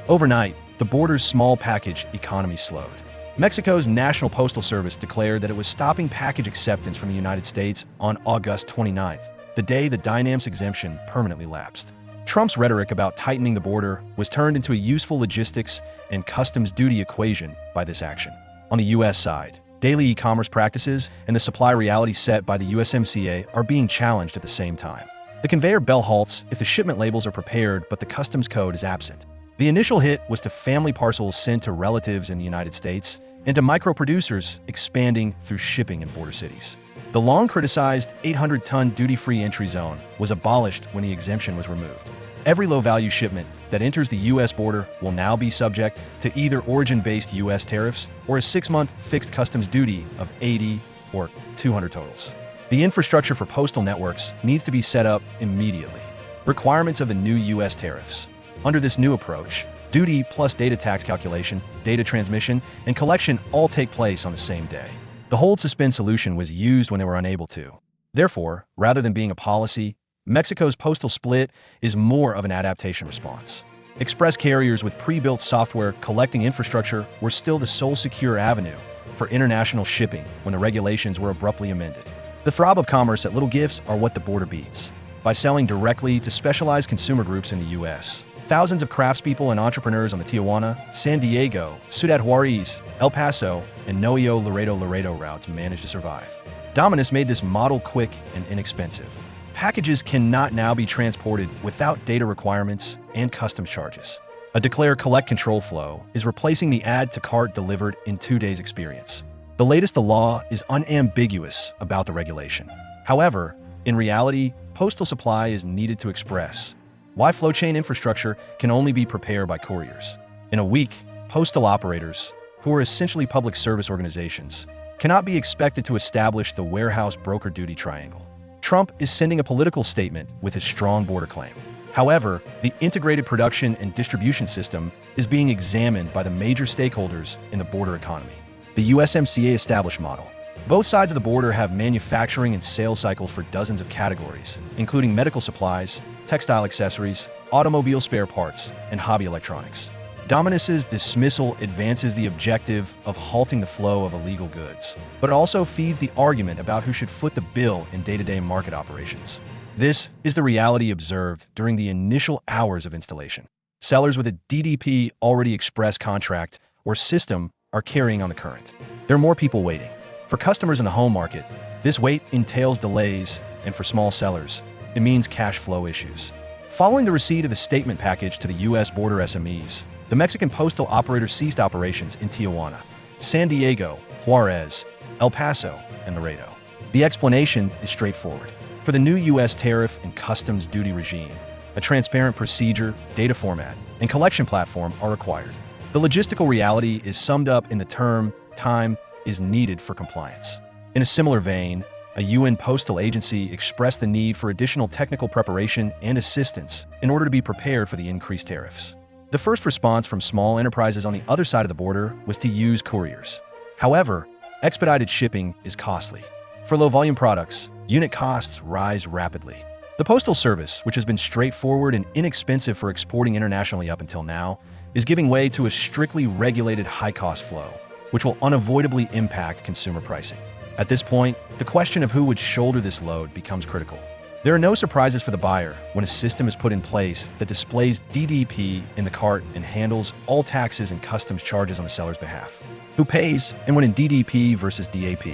Overnight, the border's small package economy slowed. Mexico's National Postal Service declared that it was stopping package acceptance from the United States on August 29th, the day the Dynamis exemption permanently lapsed. Trump's rhetoric about tightening the border was turned into a useful logistics and customs duty equation by this action. On the U.S. side, daily e-commerce practices and the supply reality set by the USMCA are being challenged at the same time. The conveyor belt halts if the shipment labels are prepared but the customs code is absent. The initial hit was to family parcels sent to relatives in the United States and to micro-producers expanding through shipping in border cities. The long-criticized 800-ton duty-free entry zone was abolished when the exemption was removed. Every low-value shipment that enters the U.S. border will now be subject to either origin-based U.S. tariffs or a 6-month fixed customs duty of 80 or 200 totals. The infrastructure for postal networks needs to be set up immediately. Requirements of the new U.S. tariffs. Under this new approach, duty plus data tax calculation, data transmission, and collection all take place on the same day. The hold-suspend solution was used when they were unable to. Therefore, rather than being a policy, Mexico's postal split is more of an adaptation response. Express carriers with pre-built software collecting infrastructure were still the sole secure avenue for international shipping when the regulations were abruptly amended. The throb of commerce at little gifts are what the border beats. By selling directly to specialized consumer groups in the U.S., thousands of craftspeople and entrepreneurs on the Tijuana, San Diego, Ciudad Juarez, El Paso, and Noyo Laredo routes managed to survive. Dominus made this model quick and inexpensive. Packages cannot now be transported without data requirements and customs charges. A declare collect control flow is replacing the add to cart delivered in 2 days experience. The latest the law is unambiguous about the regulation. However, in reality, postal supply is needed to express why flow chain infrastructure can only be prepared by couriers. In a week, postal operators, who are essentially public service organizations, cannot be expected to establish the warehouse broker duty triangle. Trump is sending a political statement with his strong border claim. However, the integrated production and distribution system is being examined by the major stakeholders in the border economy. The USMCA established model. Both sides of the border have manufacturing and sales cycles for dozens of categories, including medical supplies, textile accessories, automobile spare parts, and hobby electronics. Dominus's dismissal advances the objective of halting the flow of illegal goods, but it also feeds the argument about who should foot the bill in day-to-day market operations. This is the reality observed during the initial hours of installation. Sellers with a DDP already express contract or system are carrying on the current. There are more people waiting. For customers in the home market, this wait entails delays, and for small sellers, it means cash flow issues. Following the receipt of the statement package to the U.S. border SMEs, the Mexican postal operator ceased operations in Tijuana, San Diego, Juarez, El Paso, and Laredo. The explanation is straightforward. For the new U.S. tariff and customs duty regime, a transparent procedure, data format, and collection platform are required. The logistical reality is summed up in the term time is needed for compliance. In a similar vein, a UN postal agency expressed the need for additional technical preparation and assistance in order to be prepared for the increased tariffs. The first response from small enterprises on the other side of the border was to use couriers. However, expedited shipping is costly. For low-volume products, unit costs rise rapidly. The Postal Service, which has been straightforward and inexpensive for exporting internationally up until now, is giving way to a strictly regulated high-cost flow, which will unavoidably impact consumer pricing. At this point, the question of who would shoulder this load becomes critical. There are no surprises for the buyer when a system is put in place that displays DDP in the cart and handles all taxes and customs charges on the seller's behalf. Who pays and when in DDP versus DAP?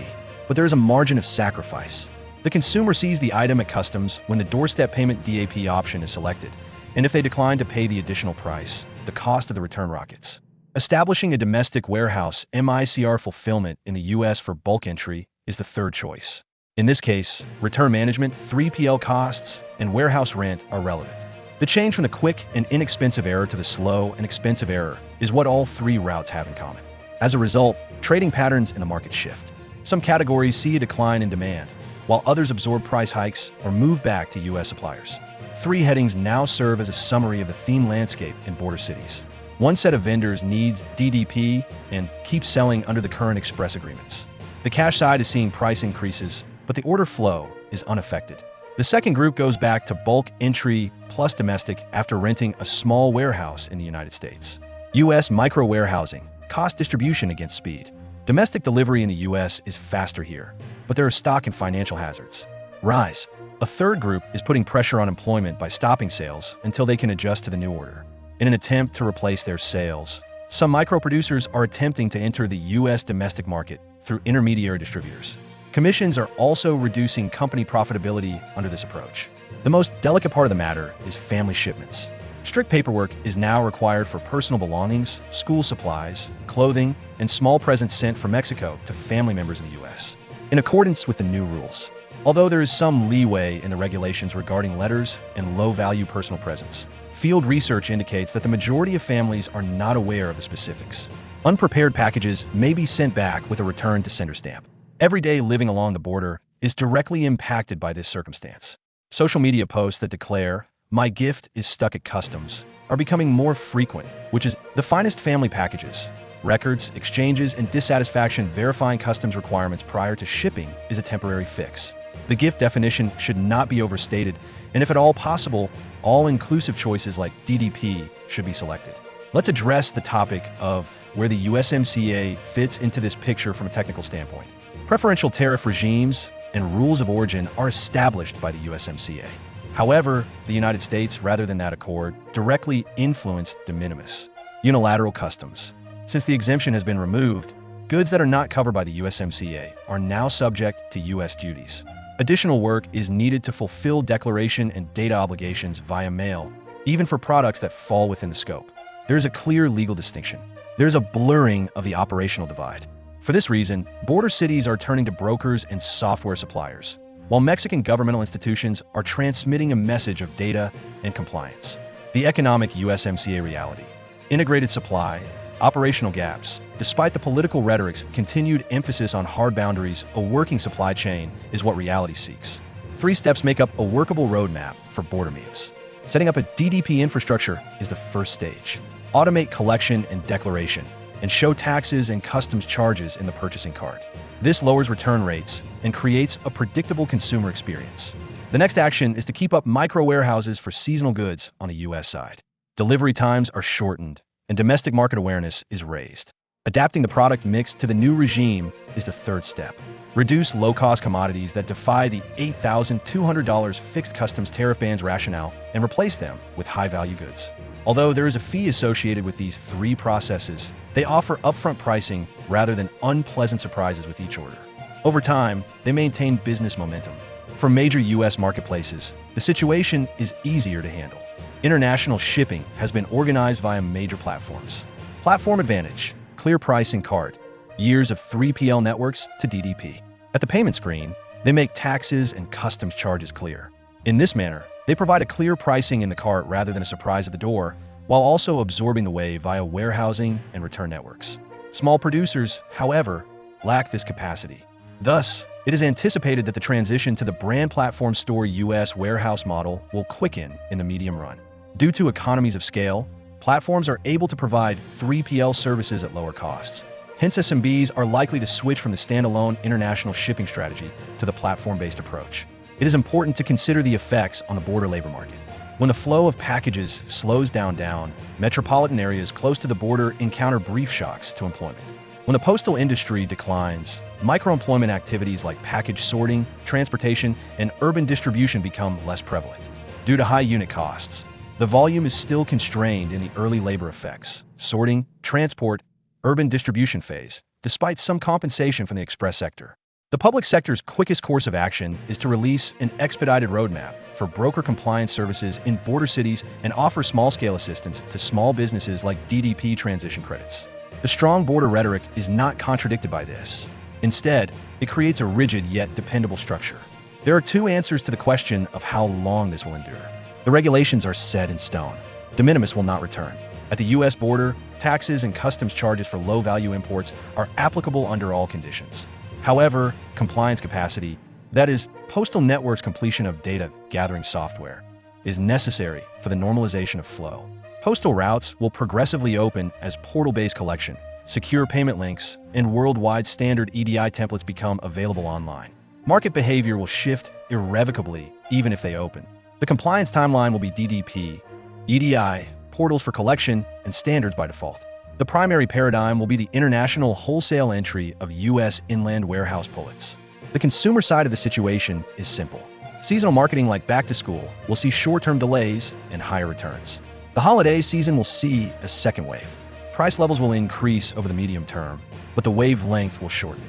But there is a margin of sacrifice. The consumer sees the item at customs when the doorstep payment DAP option is selected, and if they decline to pay the additional price, the cost of the return rockets. Establishing a domestic warehouse MICR fulfillment in the U.S. for bulk entry is the third choice. In this case, return management, 3PL costs, and warehouse rent are relevant. The change from the quick and inexpensive error to the slow and expensive error is what all three routes have in common. As a result, trading patterns in the market shift. Some categories see a decline in demand, while others absorb price hikes or move back to U.S. suppliers. Three headings now serve as a summary of the theme landscape in border cities. One set of vendors needs DDP and keeps selling under the current express agreements. The cash side is seeing price increases, but the order flow is unaffected. The second group goes back to bulk entry plus domestic after renting a small warehouse in the United States. U.S. micro warehousing, cost distribution against speed. Domestic delivery in the U.S. is faster here, but there are stock and financial hazards. Rise. A third group is putting pressure on employment by stopping sales until they can adjust to the new order. In an attempt to replace their sales, some micro producers are attempting to enter the U.S. domestic market through intermediary distributors. Commissions are also reducing company profitability under this approach. The most delicate part of the matter is family shipments. Strict paperwork is now required for personal belongings, school supplies, clothing, and small presents sent from Mexico to family members in the U.S. in accordance with the new rules. Although there is some leeway in the regulations regarding letters and low-value personal presents, field research indicates that the majority of families are not aware of the specifics. Unprepared packages may be sent back with a return to sender stamp. Everyday living along the border is directly impacted by this circumstance. Social media posts that declare, "My gift is stuck at customs," are becoming more frequent, which is the finest family packages. Records, exchanges, and dissatisfaction verifying customs requirements prior to shipping is a temporary fix. The gift definition should not be overstated, and if at all possible, all-inclusive choices like DDP should be selected. Let's address the topic of where the USMCA fits into this picture from a technical standpoint. Preferential tariff regimes and rules of origin are established by the USMCA. However, the United States, rather than that accord, directly influenced de minimis, unilateral customs. Since the exemption has been removed, goods that are not covered by the USMCA are now subject to U.S. duties. Additional work is needed to fulfill declaration and data obligations via mail, even for products that fall within the scope. There is a clear legal distinction. There is a blurring of the operational divide. For this reason, border cities are turning to brokers and software suppliers, while Mexican governmental institutions are transmitting a message of data and compliance. The economic USMCA reality. Integrated supply, operational gaps. Despite the political rhetoric's continued emphasis on hard boundaries, a working supply chain is what reality seeks. 3 steps make up a workable roadmap for border memes. Setting up a DDP infrastructure is the first stage. Automate collection and declaration, and show taxes and customs charges in the purchasing cart. This lowers return rates and creates a predictable consumer experience. The next action is to keep up micro warehouses for seasonal goods on the U.S. side. Delivery times are shortened, and domestic market awareness is raised. Adapting the product mix to the new regime is the third step. Reduce low-cost commodities that defy the $8,200 fixed customs tariff bands rationale and replace them with high-value goods. Although there is a fee associated with these 3 processes, they offer upfront pricing rather than unpleasant surprises with each order. Over time, they maintain business momentum. For major U.S. marketplaces, the situation is easier to handle. International shipping has been organized via major platforms. Platform advantage, clear pricing cart, years of 3PL networks to DDP. At the payment screen, they make taxes and customs charges clear. In this manner, they provide a clear pricing in the cart rather than a surprise at the door, while also absorbing the wave via warehousing and return networks. Small producers, however, lack this capacity. Thus, it is anticipated that the transition to the brand platform store U.S. warehouse model will quicken in the medium run. Due to economies of scale, platforms are able to provide 3PL services at lower costs. Hence, SMBs are likely to switch from the standalone international shipping strategy to the platform-based approach. It is important to consider the effects on the border labor market. When the flow of packages slows down, metropolitan areas close to the border encounter brief shocks to employment. When the postal industry declines, micro-employment activities like package sorting, transportation, and urban distribution become less prevalent. Due to high unit costs, the volume is still constrained in the early labor effects, sorting, transport, urban distribution phase, despite some compensation from the express sector. The public sector's quickest course of action is to release an expedited roadmap for broker compliance services in border cities and offer small-scale assistance to small businesses like DDP transition credits. The strong border rhetoric is not contradicted by this. Instead, it creates a rigid yet dependable structure. There are 2 answers to the question of how long this will endure. The regulations are set in stone. De minimis will not return. At the U.S. border, taxes and customs charges for low-value imports are applicable under all conditions. However, compliance capacity, that is, postal network's completion of data gathering software, is necessary for the normalization of flow. Postal routes will progressively open as portal-based collection, secure payment links, and worldwide standard EDI templates become available online. Market behavior will shift irrevocably even if they open. The compliance timeline will be DDP, EDI, portals for collection, and standards by default. The primary paradigm will be the international wholesale entry of U.S. inland warehouse pullets. The consumer side of the situation is simple. Seasonal marketing like back to school will see short-term delays and higher returns. The holiday season will see a second wave. Price levels will increase over the medium term, but the wave length will shorten.